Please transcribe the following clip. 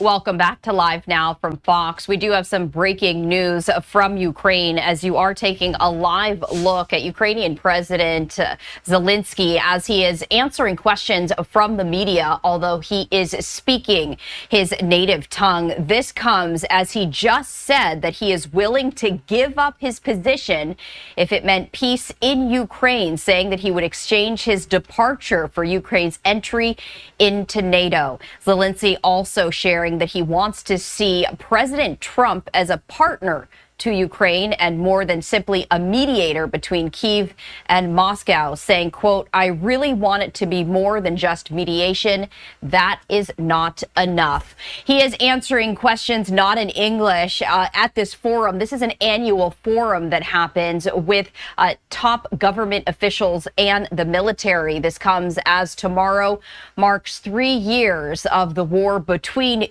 Welcome back to Live Now from Fox. We do have some breaking news from Ukraine as you are taking a live look at Ukrainian President Zelensky as he is answering questions from the media, although he is speaking his native tongue. This comes as he just said that he is willing to give up his position if it meant peace in Ukraine, saying that he would exchange his departure for Ukraine's entry into NATO. Zelensky also sharing that he wants to see President Trump as a partner to Ukraine and more than simply a mediator between Kyiv and Moscow, saying, quote, "I really want it to be more than just mediation. That is not enough." He is answering questions not in English at this forum. This is an annual forum that happens with top government officials and the military. This comes as tomorrow marks 3 years of the war between